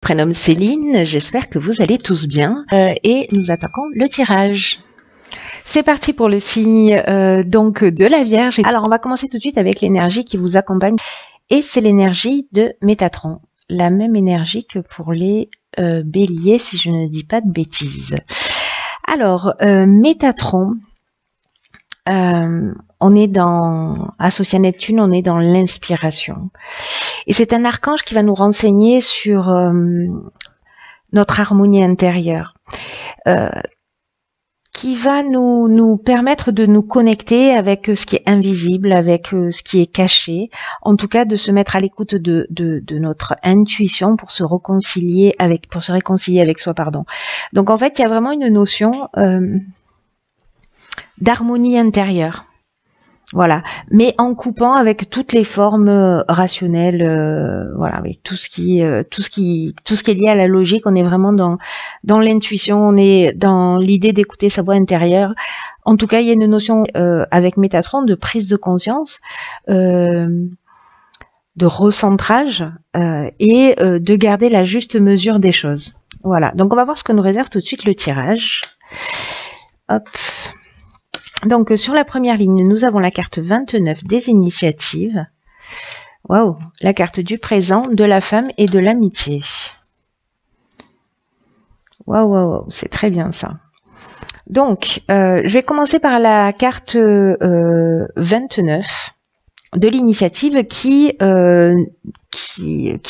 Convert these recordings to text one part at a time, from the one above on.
Prénomme Céline, j'espère que vous allez tous bien et nous attaquons le tirage. C'est parti pour le signe donc de la Vierge. Alors on va commencer tout de suite avec l'énergie qui vous accompagne et c'est l'énergie de Métatron. La même énergie que pour les béliers si je ne dis pas de bêtises. Alors Métatron, on est associé à Neptune, on est dans l'inspiration. Et c'est un archange qui va nous renseigner sur notre harmonie intérieure, qui va nous permettre de nous connecter avec ce qui est invisible, avec ce qui est caché, en tout cas de se mettre à l'écoute de notre intuition pour se réconcilier avec soi, pardon. Donc en fait, il y a vraiment une notion d'harmonie intérieure. Voilà, mais en coupant avec toutes les formes rationnelles, voilà, avec tout ce qui est lié à la logique. On est vraiment dans l'intuition, on est dans l'idée d'écouter sa voix intérieure. En tout cas, il y a une notion avec Métatron de prise de conscience, de recentrage et de garder la juste mesure des choses. Voilà. Donc on va voir ce que nous réserve tout de suite le tirage. Hop. Donc, sur la première ligne, nous avons la carte 29 des initiatives. Waouh, la carte du présent, de la femme et de l'amitié. Waouh, c'est très bien ça. Donc, je vais commencer par la carte 29 de l'initiative qui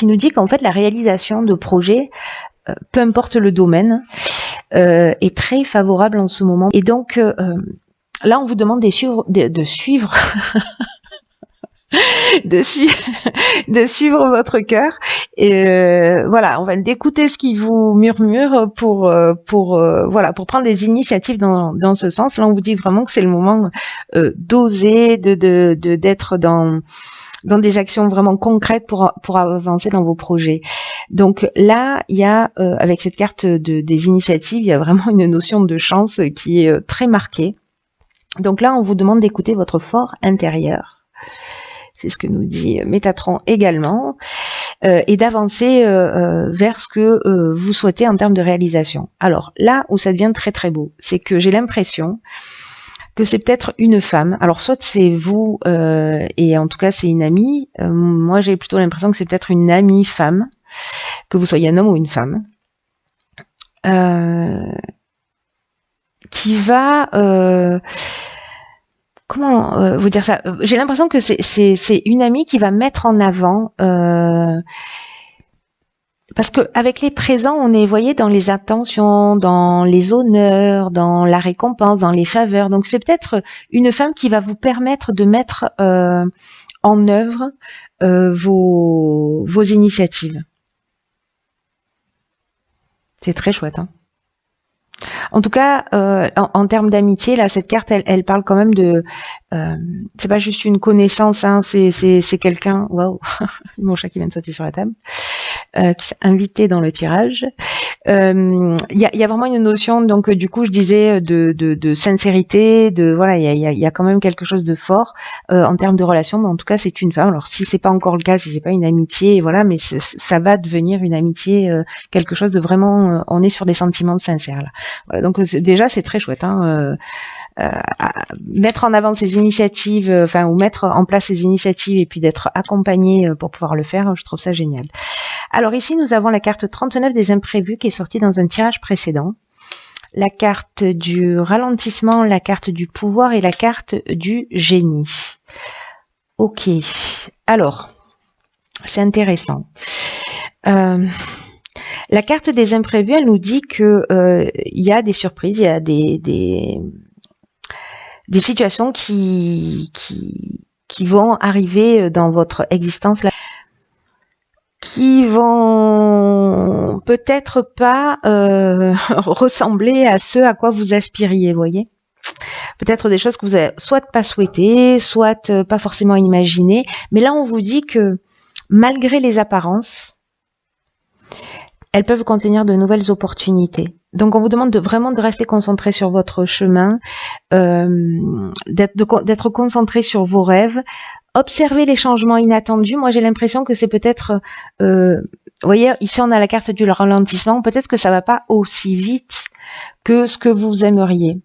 nous dit qu'en fait, la réalisation de projets, peu importe le domaine, est très favorable en ce moment. Et donc, là, on vous demande de suivre, de suivre votre cœur. Et voilà, on va d'écouter ce qui vous murmure pour prendre des initiatives dans ce sens. Là, on vous dit vraiment que c'est le moment d'oser, d'être dans des actions vraiment concrètes pour avancer dans vos projets. Donc là, il y a avec cette carte des initiatives, il y a vraiment une notion de chance qui est très marquée. Donc là, on vous demande d'écouter votre fort intérieur. C'est ce que nous dit Métatron également. Et d'avancer vers ce que vous souhaitez en termes de réalisation. Alors là où ça devient très très beau, c'est que j'ai l'impression que c'est peut-être une femme. Alors soit c'est vous et en tout cas c'est une amie. Moi j'ai plutôt l'impression que c'est peut-être une amie femme, que vous soyez un homme ou une femme. Qui va comment vous dire ça, j'ai l'impression que c'est une amie qui va mettre en avant parce que avec les présents on est, voyez, dans les attentions, dans les honneurs, dans la récompense, dans les faveurs. Donc c'est peut-être une femme qui va vous permettre de mettre en œuvre vos initiatives. C'est très chouette, hein. En tout cas, en termes d'amitié, là, cette carte, elle parle quand même de. C'est pas juste une connaissance, hein, c'est quelqu'un. Waouh, mon chat qui vient de sauter sur la table, qui s'est invité dans le tirage. Il y a vraiment une notion, donc du coup, je disais de sincérité, voilà, il y a quand même quelque chose de fort en termes de relation. Mais en tout cas, c'est une femme. Alors, si c'est pas encore le cas, si c'est pas une amitié, voilà, mais ça va devenir une amitié, quelque chose de vraiment. On est sur des sentiments sincères là. Voilà, donc déjà, c'est très chouette, hein. Mettre en avant ces initiatives, ou mettre en place ces initiatives et puis d'être accompagné pour pouvoir le faire, je trouve ça génial. Alors ici, nous avons la carte 39 des imprévus qui est sortie dans un tirage précédent. La carte du ralentissement, la carte du pouvoir et la carte du génie. Ok, alors, c'est intéressant. La carte des imprévus, elle nous dit que il y a des surprises, il y a des situations qui vont arriver dans votre existence là, qui vont peut-être pas ressembler à ce à quoi vous aspiriez, voyez. Peut-être des choses que vous avez soit pas souhaité, soit pas forcément imaginé. Mais là, on vous dit que malgré les apparences, elles peuvent contenir de nouvelles opportunités. Donc, on vous demande vraiment de rester concentré sur votre chemin, d'être concentré sur vos rêves, observer les changements inattendus. Moi, j'ai l'impression que c'est peut-être Vous voyez, ici on a la carte du ralentissement. Peut-être que ça va pas aussi vite que ce que vous aimeriez.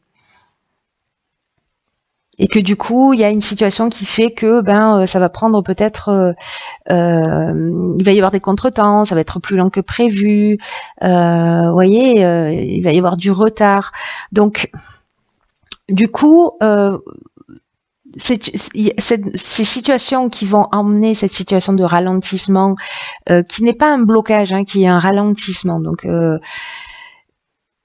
Et que du coup, il y a une situation qui fait que ça va prendre peut-être, il va y avoir des contretemps, ça va être plus lent que prévu. Vous voyez, il va y avoir du retard. Donc, du coup, ces situations qui vont emmener cette situation de ralentissement, qui n'est pas un blocage, hein, qui est un ralentissement. Donc,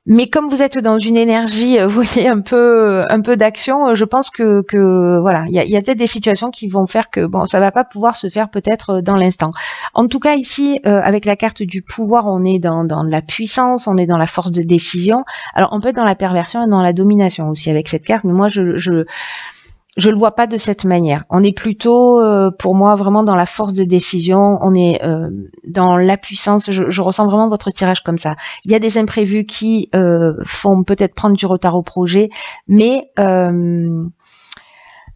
mais comme vous êtes dans une énergie, vous voyez, un peu d'action, je pense que voilà, il y a peut-être des situations qui vont faire que bon, ça va pas pouvoir se faire peut-être dans l'instant. En tout cas, ici, avec la carte du pouvoir, on est dans la puissance, on est dans la force de décision. Alors, on peut être dans la perversion et dans la domination aussi avec cette carte, mais moi, je le vois pas de cette manière. On est plutôt, pour moi, vraiment dans la force de décision. On est dans la puissance. Je ressens vraiment votre tirage comme ça. Il y a des imprévus qui font peut-être prendre du retard au projet, mais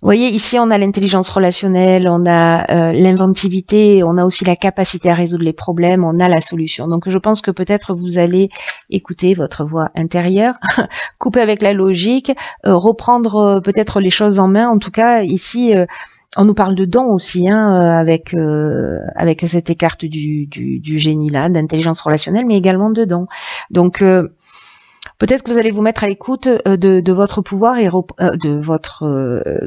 vous voyez, ici, on a l'intelligence relationnelle, on a l'inventivité, on a aussi la capacité à résoudre les problèmes, on a la solution. Donc, je pense que peut-être vous allez écouter votre voix intérieure, couper avec la logique, reprendre peut-être les choses en main. En tout cas, ici, on nous parle de dons aussi, hein, avec cette carte du génie là, d'intelligence relationnelle, mais également de dons. Donc, peut-être que vous allez vous mettre à l'écoute de votre pouvoir et de votre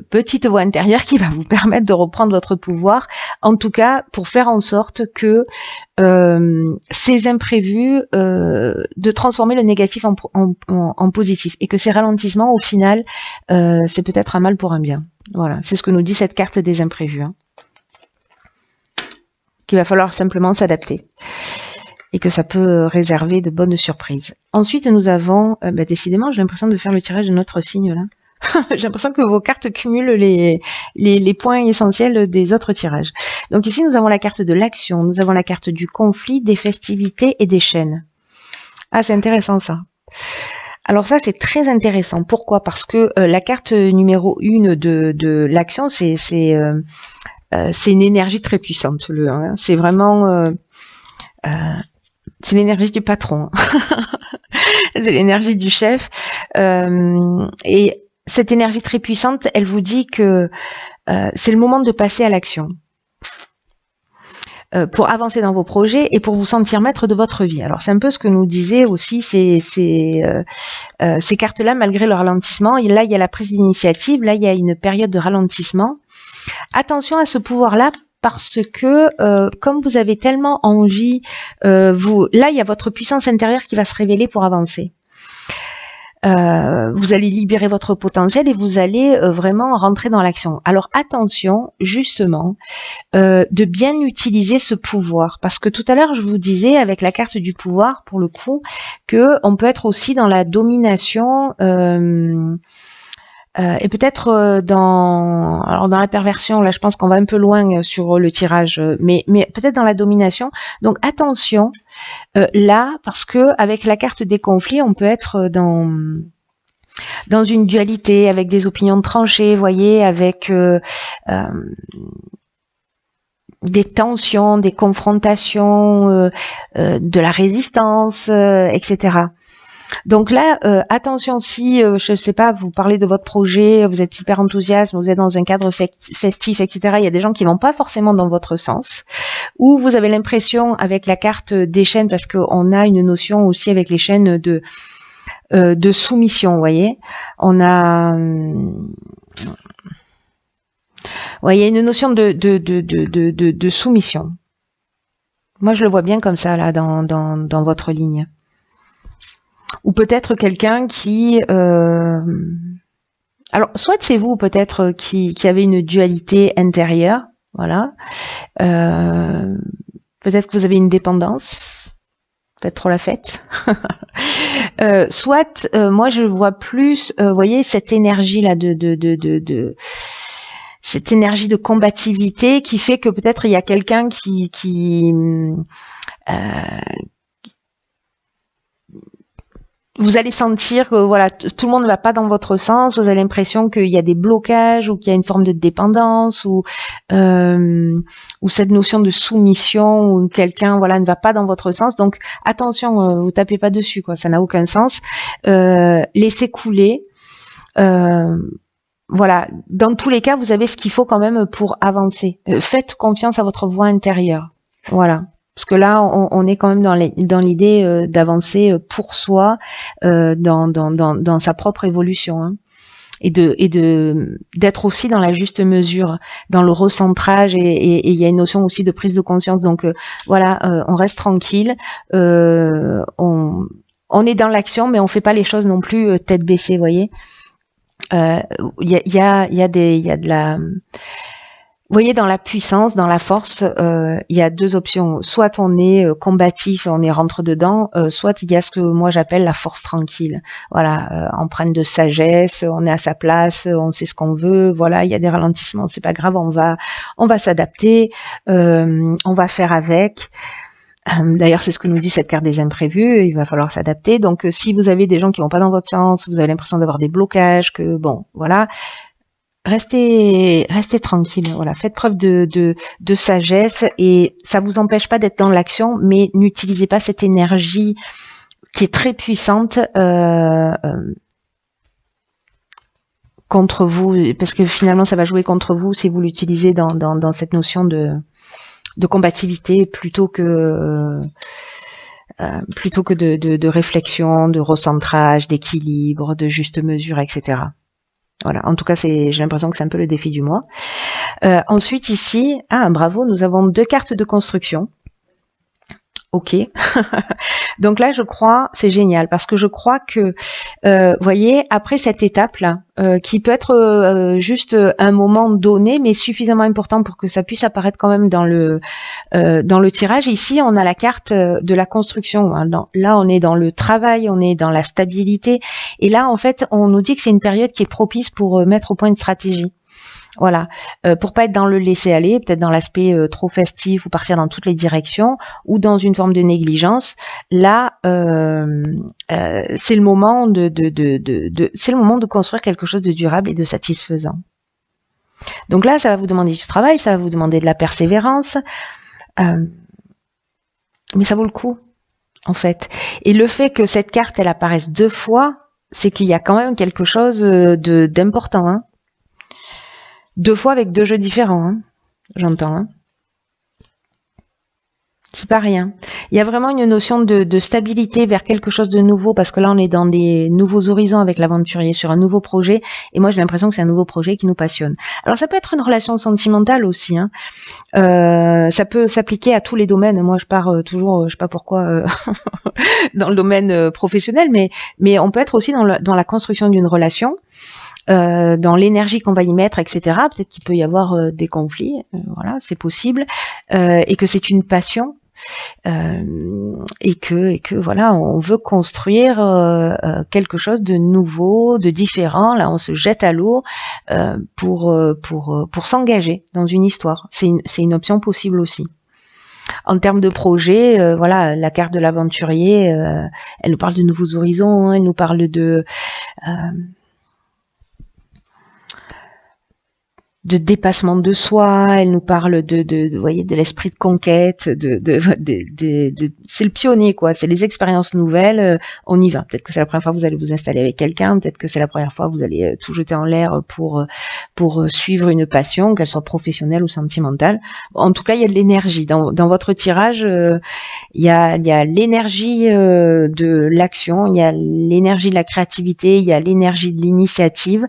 petite voix intérieure qui va vous permettre de reprendre votre pouvoir, en tout cas pour faire en sorte que ces imprévus, de transformer le négatif en positif, et que ces ralentissements, au final, c'est peut-être un mal pour un bien. Voilà, c'est ce que nous dit cette carte des imprévus, hein, qu'il va falloir simplement s'adapter. Et que ça peut réserver de bonnes surprises. Ensuite, nous avons, décidément, j'ai l'impression de faire le tirage de notre signe là. J'ai l'impression que vos cartes cumulent les points essentiels des autres tirages. Donc ici, nous avons la carte de l'action, nous avons la carte du conflit, des festivités et des chaînes. Ah, c'est intéressant ça. Alors ça, c'est très intéressant. Pourquoi? Parce que la carte numéro 1 de l'action, c'est une énergie très puissante. Hein. C'est vraiment... c'est l'énergie du patron, c'est l'énergie du chef. Et cette énergie très puissante, elle vous dit que c'est le moment de passer à l'action pour avancer dans vos projets et pour vous sentir maître de votre vie. Alors c'est un peu ce que nous disaient aussi ces cartes-là, malgré le ralentissement. Et là, il y a la prise d'initiative, là, il y a une période de ralentissement. Attention à ce pouvoir-là, parce que comme vous avez tellement envie, là il y a votre puissance intérieure qui va se révéler pour avancer. Vous allez libérer votre potentiel et vous allez vraiment rentrer dans l'action. Alors attention justement de bien utiliser ce pouvoir, parce que tout à l'heure je vous disais avec la carte du pouvoir, pour le coup, que on peut être aussi dans la domination. Et peut-être dans la perversion, là je pense qu'on va un peu loin sur le tirage, mais peut-être dans la domination. Donc attention là, parce que avec la carte des conflits, on peut être dans une dualité, avec des opinions tranchées, vous voyez, avec des tensions, des confrontations, de la résistance, etc. Donc là, attention, si, je sais pas, vous parlez de votre projet, vous êtes hyper enthousiaste, vous êtes dans un cadre festif, etc. Il y a des gens qui vont pas forcément dans votre sens. Ou vous avez l'impression, avec la carte des chaînes, parce qu'on a une notion aussi avec les chaînes de soumission, vous voyez. On a... il y a une notion de soumission. Moi, je le vois bien comme ça, là, dans votre ligne. Ou peut-être quelqu'un qui... alors, soit c'est vous, peut-être, qui avez une dualité intérieure, voilà. Peut-être que vous avez une dépendance, peut-être trop la fête. Soit, moi, je vois plus, vous voyez, cette énergie-là cette énergie de combativité qui fait que peut-être il y a quelqu'un qui vous allez sentir que voilà, tout le monde ne va pas dans votre sens, vous avez l'impression qu'il y a des blocages ou qu'il y a une forme de dépendance ou cette notion de soumission où quelqu'un voilà ne va pas dans votre sens. Donc attention, vous tapez pas dessus quoi, ça n'a aucun sens. Laissez couler. Voilà, dans tous les cas, vous avez ce qu'il faut quand même pour avancer. Faites confiance à votre voix intérieure. Voilà. Parce que là, on est quand même dans l'idée d'avancer pour soi, dans sa propre évolution, hein. Et d'être aussi dans la juste mesure, dans le recentrage, et il y a une notion aussi de prise de conscience. Donc voilà, on reste tranquille, on est dans l'action, mais on fait pas les choses non plus tête baissée, vous voyez. Il y a de la, vous voyez, dans la puissance, dans la force, il y a deux options. Soit on est combatif, on est rentre dedans, soit il y a ce que moi j'appelle la force tranquille. Voilà, empreinte de sagesse, on est à sa place, on sait ce qu'on veut. Voilà, il y a des ralentissements, c'est pas grave, on va s'adapter, on va faire avec. D'ailleurs, c'est ce que nous dit cette carte des imprévus, il va falloir s'adapter. Donc, si vous avez des gens qui vont pas dans votre sens, vous avez l'impression d'avoir des blocages, que bon, voilà, restez tranquille, voilà, faites preuve de sagesse et ça vous empêche pas d'être dans l'action, mais n'utilisez pas cette énergie qui est très puissante contre vous, parce que finalement, ça va jouer contre vous si vous l'utilisez dans cette notion de combativité plutôt que de réflexion, de recentrage, d'équilibre, de juste mesure, etc. Voilà. En tout cas, j'ai l'impression que c'est un peu le défi du mois. Ensuite, ici, bravo, nous avons 2 cartes de construction. Ok. Donc là, je crois, c'est génial parce que je crois que, voyez, après cette étape-là, qui peut être juste un moment donné, mais suffisamment important pour que ça puisse apparaître quand même dans le tirage. Ici, on a la carte de la construction. Hein. Là, on est dans le travail, on est dans la stabilité. Et là, en fait, on nous dit que c'est une période qui est propice pour mettre au point une stratégie. Voilà, pour pas être dans le laisser-aller, peut-être dans l'aspect trop festif ou partir dans toutes les directions, ou dans une forme de négligence. Là, c'est le moment c'est le moment de construire quelque chose de durable et de satisfaisant. Donc là, ça va vous demander du travail, ça va vous demander de la persévérance, mais ça vaut le coup, en fait. Et le fait que cette carte, elle apparaisse 2 fois, c'est qu'il y a quand même quelque chose d'important, hein. 2 fois avec 2 jeux différents, hein. J'entends. Hein. C'est pas rien. Il y a vraiment une notion de stabilité vers quelque chose de nouveau, parce que là, on est dans des nouveaux horizons avec l'aventurier, sur un nouveau projet, et moi, j'ai l'impression que c'est un nouveau projet qui nous passionne. Alors, ça peut être une relation sentimentale aussi, hein. Ça peut s'appliquer à tous les domaines. Moi, je pars toujours, je sais pas pourquoi, dans le domaine professionnel, mais on peut être aussi dans la construction d'une relation, dans l'énergie qu'on va y mettre, etc. Peut-être qu'il peut y avoir des conflits, voilà, c'est possible, et que c'est une passion, et que voilà, on veut construire quelque chose de nouveau, de différent. Là, on se jette à l'eau pour s'engager dans une histoire. C'est une option possible aussi. En termes de projet, voilà, la carte de l'aventurier, elle nous parle de nouveaux horizons, hein, elle nous parle de dépassement de soi, elle nous parle vous voyez, de l'esprit de conquête, c'est le pionnier, quoi, c'est les expériences nouvelles, on y va. Peut-être que c'est la première fois que vous allez vous installer avec quelqu'un, peut-être que c'est la première fois que vous allez tout jeter en l'air pour suivre une passion, qu'elle soit professionnelle ou sentimentale. En tout cas, il y a de l'énergie. Dans votre tirage, il y a l'énergie de l'action, il y a l'énergie de la créativité, il y a l'énergie de l'initiative.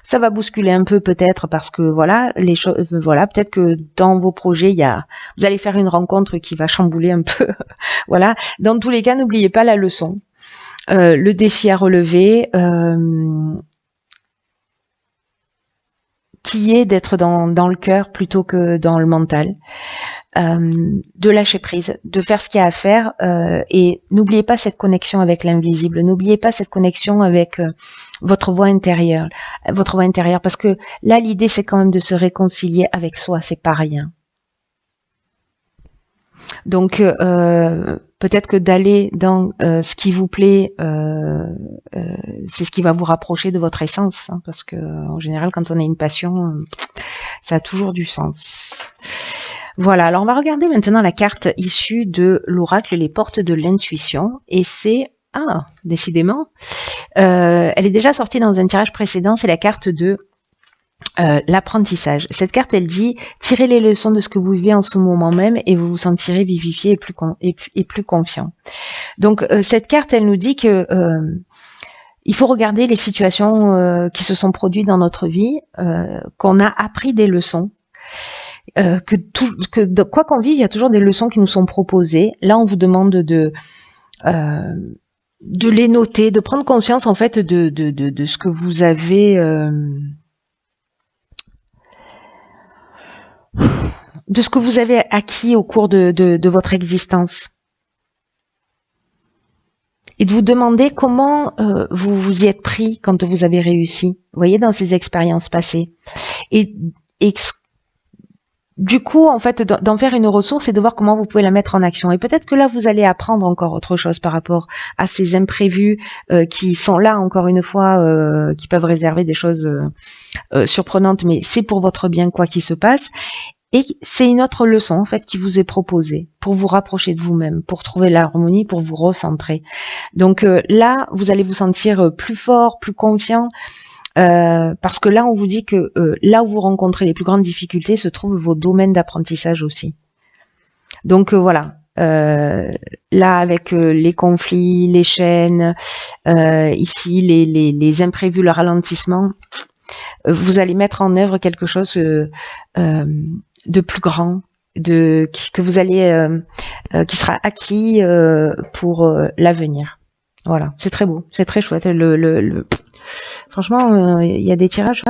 Ça va bousculer un peu peut-être parce que voilà, les choses, voilà, peut-être que dans vos projets, vous allez faire une rencontre qui va chambouler un peu. Voilà. Dans tous les cas, n'oubliez pas la leçon, le défi à relever, qui est d'être dans le cœur plutôt que dans le mental. De lâcher prise, de faire ce qu'il y a à faire, et n'oubliez pas cette connexion avec l'invisible, n'oubliez pas cette connexion avec votre voix intérieure, parce que là l'idée c'est quand même de se réconcilier avec soi, c'est pas rien. Donc peut-être que d'aller dans ce qui vous plaît, c'est ce qui va vous rapprocher de votre essence, hein, parce que en général, quand on a une passion, ça a toujours du sens. Voilà, alors on va regarder maintenant la carte issue de l'oracle, les portes de l'intuition, et c'est, ah, décidément, elle est déjà sortie dans un tirage précédent, c'est la carte de l'apprentissage. Cette carte, elle dit, tirez les leçons de ce que vous vivez en ce moment même et vous vous sentirez vivifié et plus confiant. Donc cette carte, elle nous dit que il faut regarder les situations qui se sont produites dans notre vie, qu'on a appris des leçons. Quoi qu'on vive, il y a toujours des leçons qui nous sont proposées. Là, on vous demande de les noter, de prendre conscience en fait de ce que vous avez de ce que vous avez acquis au cours de votre existence. Et de vous demander comment vous vous y êtes pris quand vous avez réussi, vous voyez, dans ces expériences passées. Et du coup, en fait, d'en faire une ressource et de voir comment vous pouvez la mettre en action. Et peut-être que là, vous allez apprendre encore autre chose par rapport à ces imprévus qui sont là, encore une fois, qui peuvent réserver des choses surprenantes, mais c'est pour votre bien quoi qu'il se passe. Et c'est une autre leçon, en fait, qui vous est proposée pour vous rapprocher de vous-même, pour trouver l'harmonie, pour vous recentrer. Donc là, vous allez vous sentir plus fort, plus confiant, parce que là, on vous dit que là où vous rencontrez les plus grandes difficultés se trouvent vos domaines d'apprentissage aussi. Donc voilà. Là, avec les conflits, les chaînes, ici les imprévus, le ralentissement, vous allez mettre en œuvre quelque chose de plus grand, que vous allez, qui sera acquis pour l'avenir. Voilà, c'est très beau, c'est très chouette. Franchement, il y a des tirages